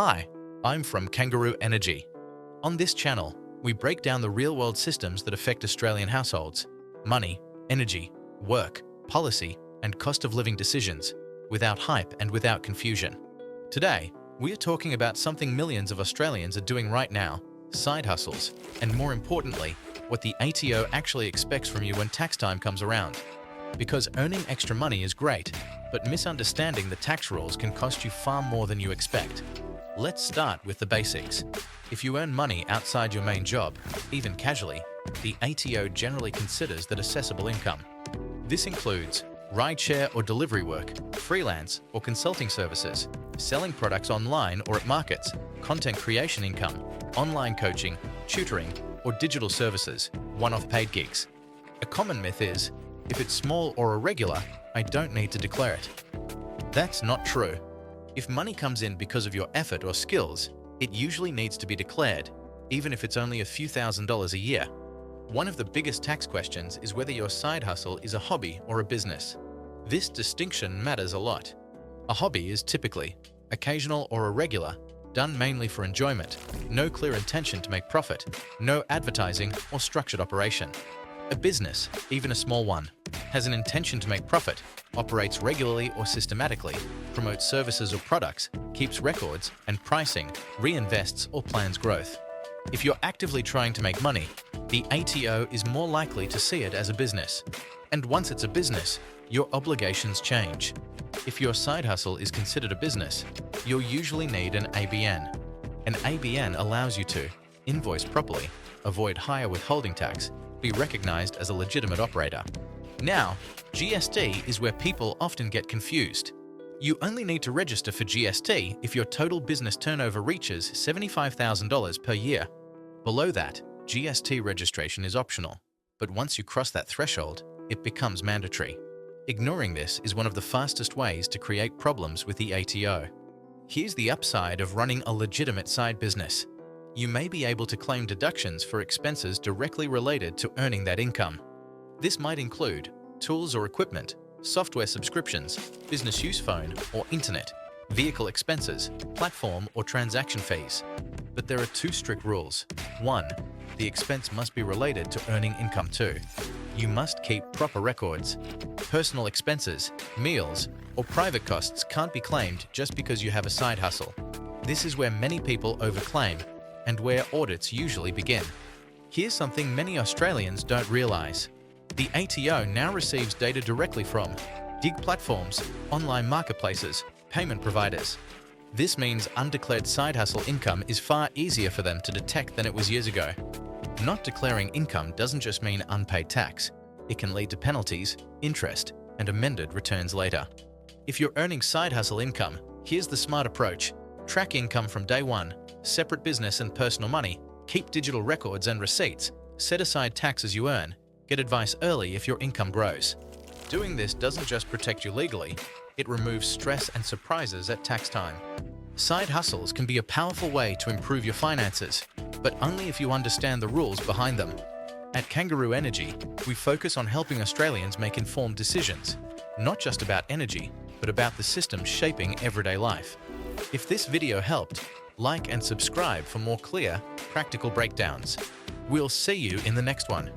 Hi, I'm from Kangaroo Energy. On this channel, we break down the real-world systems that affect Australian households, money, energy, work, policy, and cost of living decisions, without hype and without confusion. Today, we are talking about something millions of Australians are doing right now, side hustles, and more importantly, what the ATO actually expects from you when tax time comes around. Because earning extra money is great, but misunderstanding the tax rules can cost you far more than you expect. Let's start with the basics. If you earn money outside your main job, even casually, the ATO generally considers that assessable income. This includes rideshare or delivery work, freelance or consulting services, selling products online or at markets, content creation income, online coaching, tutoring, or digital services, one-off paid gigs. A common myth is, if it's small or irregular, I don't need to declare it. That's not true. If money comes in because of your effort or skills, it usually needs to be declared, even if it's only a few $1,000s a year. One of the biggest tax questions is whether your side hustle is a hobby or a business. This distinction matters a lot. A hobby is typically occasional or irregular, done mainly for enjoyment, no clear intention to make profit, no advertising or structured operation. A business, even a small one, has an intention to make profit, operates regularly or systematically, promotes services or products, keeps records and pricing, reinvests or plans growth. If you're actively trying to make money, the ATO is more likely to see it as a business. And once it's a business, your obligations change. If your side hustle is considered a business, you'll usually need an ABN. An ABN allows you to invoice properly, avoid higher withholding tax, be recognized as a legitimate operator. Now, GST is where people often get confused. You only need to register for GST if your total business turnover reaches $75,000 per year. Below that, GST registration is optional, but once you cross that threshold, it becomes mandatory. Ignoring this is one of the fastest ways to create problems with the ATO. Here's the upside of running a legitimate side business. You may be able to claim deductions for expenses directly related to earning that income. This might include tools or equipment, software subscriptions, business use phone or internet, vehicle expenses, platform or transaction fees. But there are two strict rules. 1. The expense must be related to earning income. 2. You must keep proper records. Personal expenses, meals, or private costs can't be claimed just because you have a side hustle. This is where many people overclaim and where audits usually begin. Here's something many Australians don't realise. The ATO now receives data directly from gig platforms, online marketplaces, payment providers. This means undeclared side hustle income is far easier for them to detect than it was years ago. Not declaring income doesn't just mean unpaid tax. It can lead to penalties, interest, and amended returns later. If you're earning side hustle income, here's the smart approach. Track income from day one, separate business and personal money, keep digital records and receipts, set aside tax as you earn, get advice early if your income grows. Doing this doesn't just protect you legally, it removes stress and surprises at tax time. Side hustles can be a powerful way to improve your finances, but only if you understand the rules behind them. At Kangaroo Energy, we focus on helping Australians make informed decisions, not just about energy, but about the systems shaping everyday life. If this video helped, like and subscribe for more clear, practical breakdowns. We'll see you in the next one.